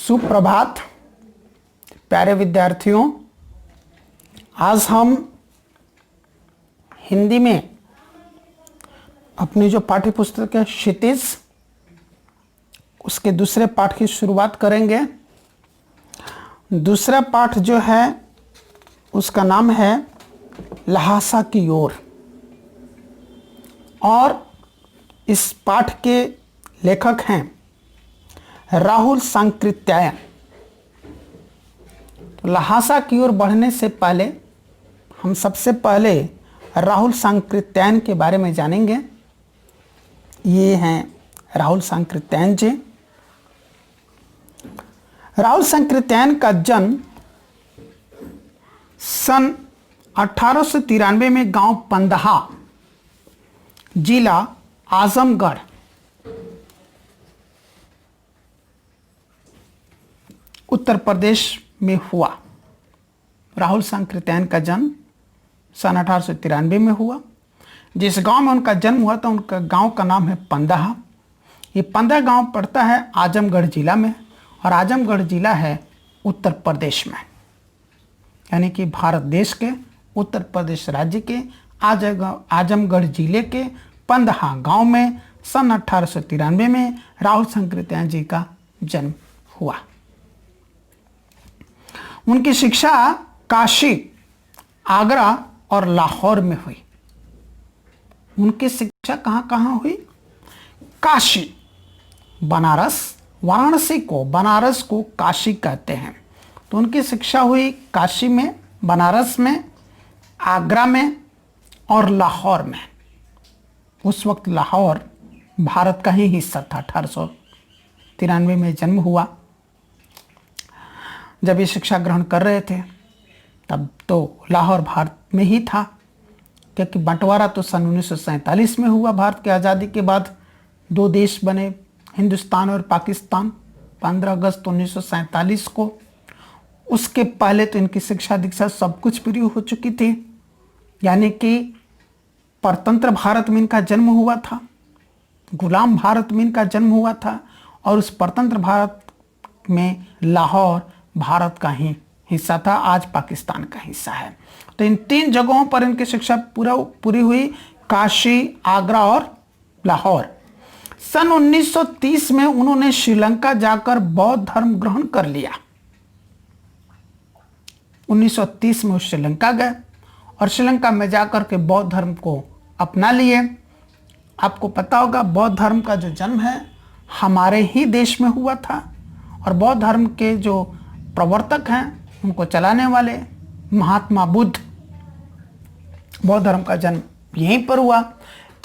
सुप्रभात प्यारे विद्यार्थियों। आज हम हिंदी में अपनी जो पाठ्य पुस्तक है क्षितिज, उसके दूसरे पाठ की शुरुआत करेंगे। दूसरा पाठ जो है उसका नाम है ल्हासा की ओर, और इस पाठ के लेखक हैं राहुल सांकृत्यायन। तो ल्हासा की ओर बढ़ने से पहले हम सबसे पहले राहुल सांकृत्यायन के बारे में जानेंगे। ये हैं राहुल सांकृत्यायन जी। राहुल सांकृत्यायन का जन्म सन 1893 में गांव पंदहा, जिला आजमगढ़, उत्तर प्रदेश में हुआ। राहुल सांकृत्यायन का जन्म सन 1893 में हुआ। जिस गांव में उनका जन्म हुआ था उनका गांव का नाम है पंदहा। ये पंदहा गांव पड़ता है आजमगढ़ जिला में, और आजमगढ़ जिला है उत्तर प्रदेश में, यानी कि भारत देश के उत्तर प्रदेश राज्य के आजमगढ़ जिले के पंदहा गांव में सन 1893 में राहुल सांकृत्यायन जी का जन्म हुआ। उनकी शिक्षा काशी, आगरा और लाहौर में हुई। उनकी शिक्षा कहाँ कहाँ हुई? काशी, बनारस, वाराणसी को, बनारस को काशी कहते हैं, तो उनकी शिक्षा हुई काशी में, बनारस में, आगरा में और लाहौर में। उस वक्त लाहौर भारत का ही हिस्सा था। 1893 में जन्म हुआ। जब ये शिक्षा ग्रहण कर रहे थे तब तो लाहौर भारत में ही था, क्योंकि बंटवारा तो सन 1947 में हुआ। भारत की आज़ादी के बाद दो देश बने, हिंदुस्तान और पाकिस्तान, 15 अगस्त 1947 को। उसके पहले तो इनकी शिक्षा दीक्षा सब कुछ पूरी हो चुकी थी, यानी कि परतंत्र भारत में इनका जन्म हुआ था, गुलाम भारत में इनका जन्म हुआ था, और उस परतंत्र भारत में लाहौर भारत का ही हिस्सा था, आज पाकिस्तान का हिस्सा है। तो इन तीन जगहों पर इनकी शिक्षा पूरी हुई, काशी, आगरा और लाहौर। सन 1930 में उन्होंने श्रीलंका जाकर बौद्ध धर्म ग्रहण कर लिया। 1930 में वो श्रीलंका गए और श्रीलंका में जाकर के बौद्ध धर्म को अपना लिए। आपको पता होगा बौद्ध धर्म का जो जन्म है हमारे ही देश में हुआ था, और बौद्ध धर्म के जो प्रवर्तक हैं, उनको चलाने वाले महात्मा बुद्ध, बौद्ध धर्म का जन्म यहीं पर हुआ।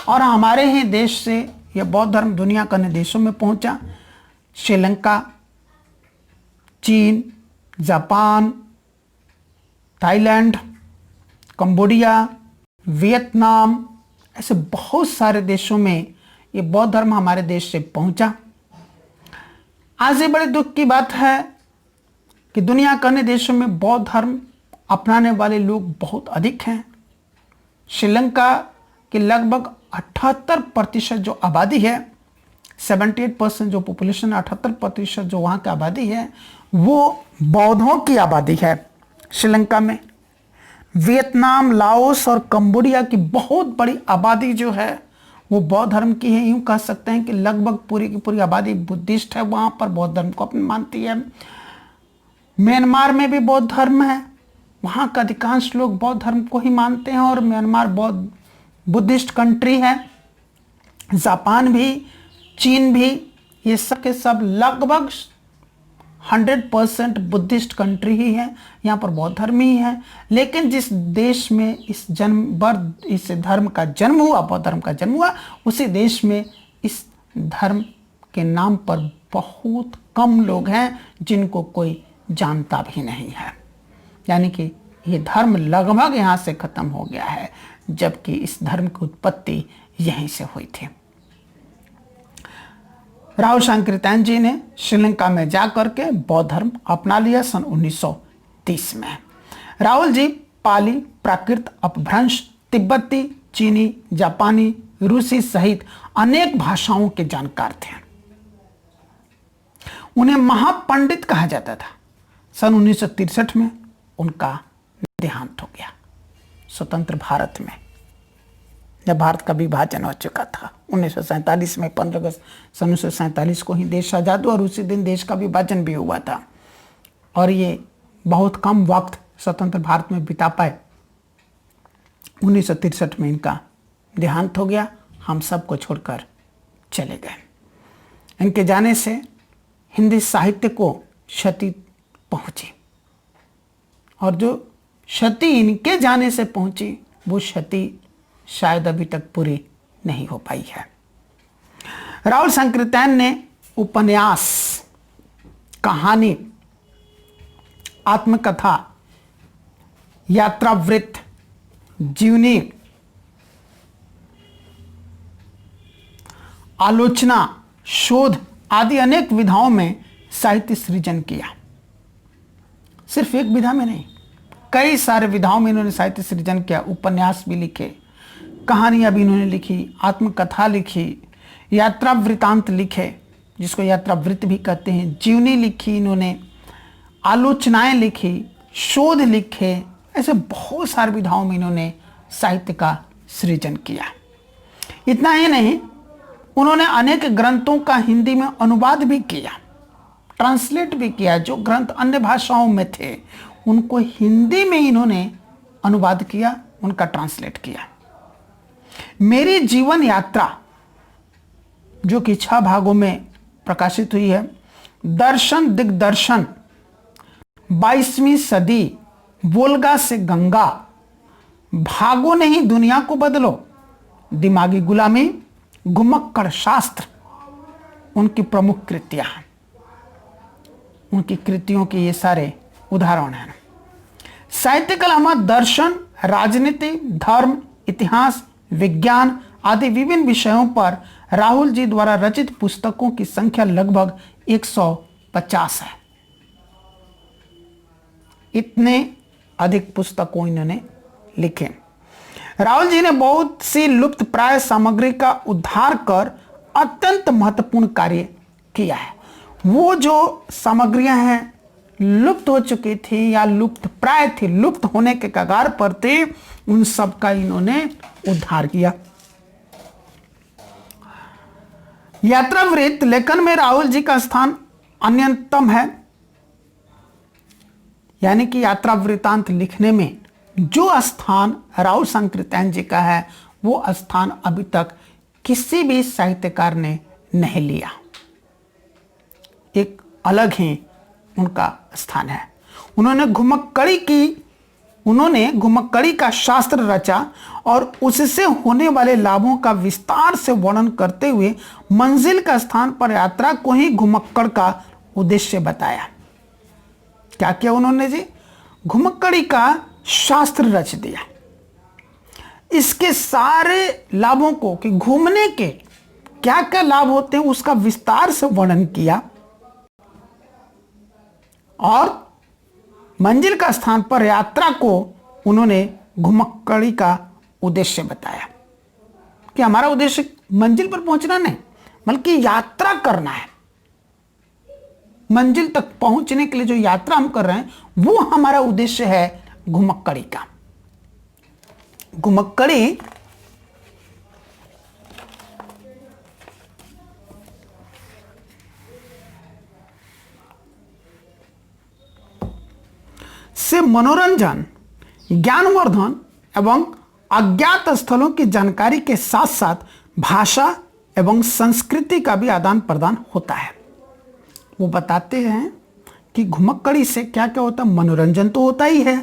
और हमारे ही देश से यह बौद्ध धर्म दुनिया के अन्य देशों में पहुंचा। श्रीलंका, चीन, जापान, थाईलैंड, कंबोडिया, वियतनाम, ऐसे बहुत सारे देशों में ये बौद्ध धर्म हमारे देश से पहुंचा। आज ये बड़े दुख की बात है कि दुनिया के अन्य देशों में बौद्ध धर्म अपनाने वाले लोग बहुत अधिक हैं। श्रीलंका की लगभग 78% जो आबादी है, 78% जो पॉपुलेशन, 78% जो वहाँ की आबादी है, वो बौद्धों की आबादी है श्रीलंका में। वियतनाम, लाओस और कंबोडिया की बहुत बड़ी आबादी जो है वो बौद्ध धर्म की है। यूँ कह सकते हैं कि लगभग पूरी की पूरी आबादी बुद्धिस्ट है, वहाँ पर बौद्ध धर्म को अपनी मानती है। म्यांमार में भी बौद्ध धर्म है, वहाँ का अधिकांश लोग बौद्ध धर्म को ही मानते हैं, और म्यांमार बुद्धिस्ट कंट्री है। जापान भी, चीन भी, ये सब के सब लगभग 100% बुद्धिस्ट कंट्री ही है, यहाँ पर बौद्ध धर्म ही है। लेकिन जिस देश में इस धर्म का जन्म हुआ, बौद्ध धर्म का जन्म हुआ, उसी देश में इस धर्म के नाम पर बहुत कम लोग हैं जिनको कोई जानता भी नहीं है, यानी कि ये धर्म लगभग यहाँ से खत्म हो गया है, जबकि इस धर्म की उत्पत्ति यहीं से हुई थी। राहुल सांकृत्यायन जी ने श्रीलंका में जाकर के बौद्ध धर्म अपना लिया सन 1930 में। राहुल जी पाली, प्राकृत, अपभ्रंश, तिब्बती, चीनी, जापानी, रूसी सहित अनेक भाषाओं के जानकार थे। उन्हें महापंडित कहा जाता था। सन 1963 में उनका देहांत हो गया। स्वतंत्र भारत में जब भारत का विभाजन हो चुका था 1947 में, 15 अगस्त सन 1947 को ही देश आजाद हुआ और उसी दिन देश का विभाजन भी हुआ था। और ये बहुत कम वक्त स्वतंत्र भारत में बिता पाए। 1963 में इनका देहांत हो गया, हम सबको छोड़कर चले गए। इनके जाने से हिंदी साहित्य को क्षति पहुंची, और जो क्षति इनके जाने से पहुंची वो क्षति शायद अभी तक पूरी नहीं हो पाई है। राहुल सांकृत्यायन ने उपन्यास, कहानी, आत्मकथा, यात्रावृत्त, जीवनी, आलोचना, शोध आदि अनेक विधाओं में साहित्य सृजन किया। सिर्फ एक विधा में नहीं, कई सारे विधाओं में इन्होंने साहित्य सृजन किया। उपन्यास भी लिखे, कहानियां भी इन्होंने लिखी, आत्मकथा लिखी, यात्रा वृत्तांत लिखे जिसको यात्रा वृत्त भी कहते हैं, जीवनी लिखी इन्होंने, आलोचनाएं लिखी, शोध लिखे। ऐसे बहुत सारे विधाओं में इन्होंने साहित्य का सृजन किया। इतना ही नहीं, उन्होंने अनेक ग्रंथों का हिंदी में अनुवाद भी किया, ट्रांसलेट भी किया। जो ग्रंथ अन्य भाषाओं में थे उनको हिंदी में इन्होंने अनुवाद किया, उनका ट्रांसलेट किया। मेरी जीवन यात्रा जो कि 6 भागों में प्रकाशित हुई है, दर्शन दिग्दर्शन, 22वीं सदी, वोल्गा से गंगा, भागो नहीं दुनिया को बदलो, दिमागी गुलामी, घुमक्कड़ शास्त्र उनकी प्रमुख कृतियां हैं। उनकी कृतियों के ये सारे उदाहरण हैं। साहित्य के अलावा दर्शन, राजनीति, धर्म, इतिहास, विज्ञान आदि विभिन्न विषयों पर राहुल जी द्वारा रचित पुस्तकों की संख्या लगभग 150 है। इतने अधिक पुस्तकों इन्होंने लिखे। राहुल जी ने बहुत सी लुप्त प्राय सामग्री का उद्धार कर अत्यंत महत्वपूर्ण कार्य किया है। वो जो सामग्रियां हैं लुप्त हो चुकी थी या लुप्त प्राय थी, लुप्त होने के कगार पर थे, उन सब का इन्होंने उद्धार किया। यात्रावृत्त लेखन में राहुल जी का स्थान अन्यतम है। यानी कि यात्रा वृत्तांत लिखने में जो स्थान राहुल सांकृत्यायन जी का है वो स्थान अभी तक किसी भी साहित्यकार ने नहीं लिया। एक अलग ही उनका स्थान है। उन्होंने घुमक्कड़ी का शास्त्र रचा और उससे होने वाले लाभों का विस्तार से वर्णन करते हुए मंजिल का स्थान पर यात्रा को ही घुमक्कड़ का उद्देश्य बताया। क्या किया उन्होंने जी? घुमक्कड़ी का शास्त्र रच दिया। इसके सारे लाभों को, कि घूमने के क्या क्या लाभ होते हैं, उसका विस्तार से वर्णन किया और मंजिल का स्थान पर यात्रा को उन्होंने घुमक्कड़ी का उद्देश्य बताया कि हमारा उद्देश्य मंजिल पर पहुंचना नहीं बल्कि यात्रा करना है। मंजिल तक पहुंचने के लिए जो यात्रा हम कर रहे हैं वो हमारा उद्देश्य है घुमक्कड़ी का। घुमक्कड़ी से मनोरंजन, ज्ञानवर्धन एवं अज्ञात स्थलों की जानकारी के साथ साथ भाषा एवं संस्कृति का भी आदान प्रदान होता है। वो बताते हैं कि घुमक्कड़ी से क्या क्या होता है। मनोरंजन तो होता ही है,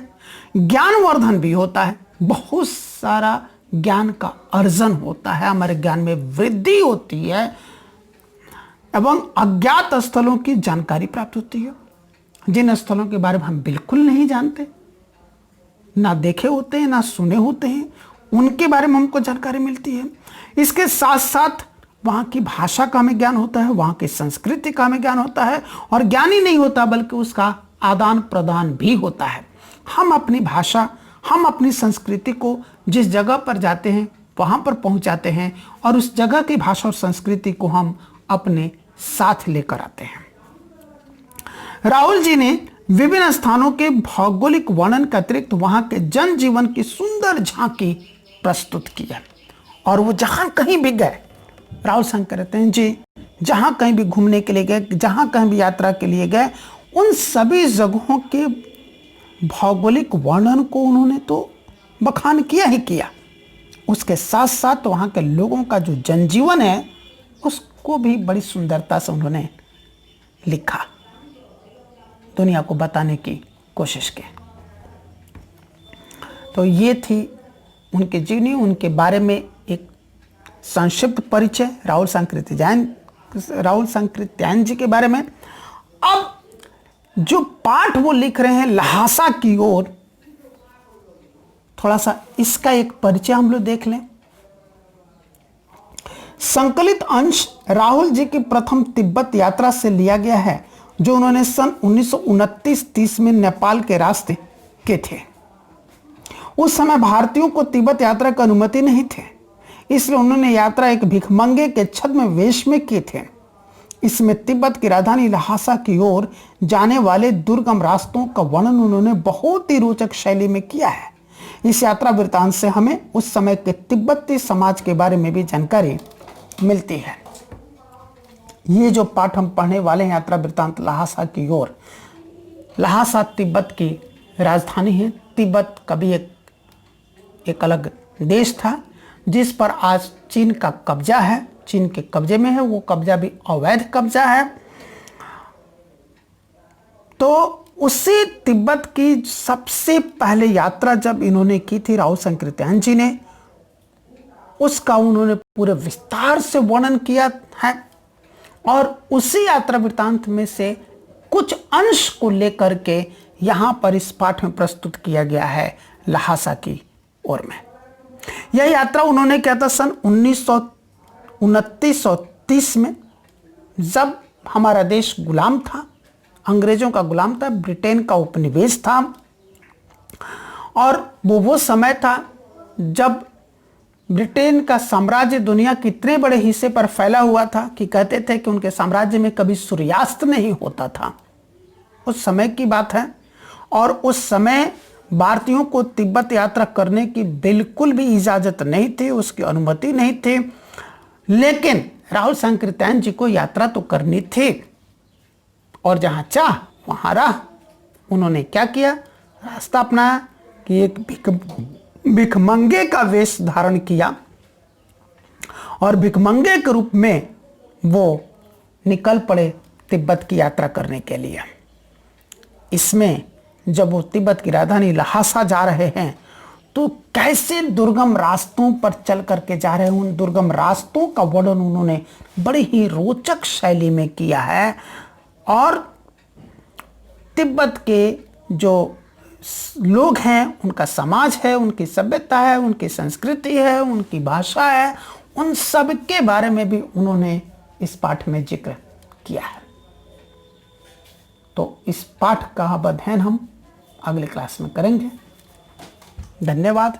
ज्ञानवर्धन भी होता है, बहुत सारा ज्ञान का अर्जन होता है, हमारे ज्ञान में वृद्धि होती है एवं अज्ञात स्थलों की जानकारी प्राप्त होती है। जिन स्थलों के बारे में हम बिल्कुल नहीं जानते, ना देखे होते हैं ना सुने होते हैं, उनके बारे में हमको जानकारी मिलती है। इसके साथ साथ वहाँ की भाषा का हमें ज्ञान होता है, वहाँ की संस्कृति का हमें ज्ञान होता है और ज्ञान ही नहीं होता बल्कि उसका आदान प्रदान भी होता है। हम अपनी भाषा, हम अपनी संस्कृति को जिस जगह पर जाते हैं वहाँ पर पहुँचाते हैं और उस जगह की भाषा और संस्कृति को हम अपने साथ लेकर आते हैं। राहुल जी ने विभिन्न स्थानों के भौगोलिक वर्णन के अतिरिक्त वहां के जनजीवन की सुंदर झांकी प्रस्तुत की है। और वो जहां कहीं भी गए, राहुल शंकर कहते हैं जी, जहां कहीं भी घूमने के लिए गए, जहां कहीं भी यात्रा के लिए गए, उन सभी जगहों के भौगोलिक वर्णन को उन्होंने तो बखान किया ही किया, उसके साथ साथ वहाँ के लोगों का जो जनजीवन है उसको भी बड़ी सुंदरता से उन्होंने लिखा, दुनिया को बताने की कोशिश की। तो ये थी उनके जीवनी, उनके बारे में एक संक्षिप्त परिचय राहुल सांकृत्यायन जी के बारे में। अब जो पाठ वो लिख रहे हैं ल्हासा की ओर, थोड़ा सा इसका एक परिचय हम लोग देख लें। संकलित अंश राहुल जी की प्रथम तिब्बत यात्रा से लिया गया है, जो उन्होंने सन 1929-30 में नेपाल के रास्ते के थे। उस समय भारतीयों को तिब्बत यात्रा की अनुमति नहीं थे, इसलिए उन्होंने यात्रा एक भिखमंगे के छद्म वेश में की थे। इसमें तिब्बत की राजधानी ल्हासा की ओर जाने वाले दुर्गम रास्तों का वर्णन उन्होंने बहुत ही रोचक शैली में किया है। इस यात्रा वृत्तांत से हमें उस समय के तिब्बती समाज के बारे में भी जानकारी मिलती है। ये जो पाठ हम पढ़ने वाले हैं, यात्रा वृत्तांत ल्हासा की ओर, ल्हासा तिब्बत की राजधानी है। तिब्बत कभी एक अलग देश था जिस पर आज चीन का कब्जा है, चीन के कब्जे में है, वो कब्जा भी अवैध कब्जा है। तो उसी तिब्बत की सबसे पहले यात्रा जब इन्होंने की थी राहुल सांकृत्यायन जी ने, उसका उन्होंने पूरे विस्तार से वर्णन किया है। और उसी यात्रा वृत्तांत में से कुछ अंश को लेकर के यहां पर इस पाठ में प्रस्तुत किया गया है ल्हासा की ओर में। यह यात्रा उन्होंने किया था सन 1929-30 में, जब हमारा देश गुलाम था, अंग्रेजों का गुलाम था, ब्रिटेन का उपनिवेश था। और वो समय था जब ब्रिटेन का साम्राज्य दुनिया के इतने बड़े हिस्से पर फैला हुआ था कि कहते थे कि उनके साम्राज्य में कभी सूर्यास्त नहीं होता था। उस समय की बात है। और उस समय भारतीयों को तिब्बत यात्रा करने की बिल्कुल भी इजाजत नहीं थी, उसकी अनुमति नहीं थी। लेकिन राहुल सांकृत्यायन जी को यात्रा तो करनी थी, और जहां चाह वहां राह। उन्होंने क्या किया, रास्ता अपनाया कि एक भिखमंगे का वेश धारण किया, और भिखमंगे के रूप में वो निकल पड़े तिब्बत की यात्रा करने के लिए। इसमें जब वो तिब्बत की राजधानी ल्हासा जा रहे हैं तो कैसे दुर्गम रास्तों पर चल करके जा रहे हैं, उन दुर्गम रास्तों का वर्णन उन्होंने बड़ी ही रोचक शैली में किया है। और तिब्बत के जो लोग हैं, उनका समाज है, उनकी सभ्यता है, उनकी संस्कृति है, उनकी भाषा है, उन सब के बारे में भी उन्होंने इस पाठ में जिक्र किया है। तो इस पाठ का अध्ययन हम अगले क्लास में करेंगे। धन्यवाद।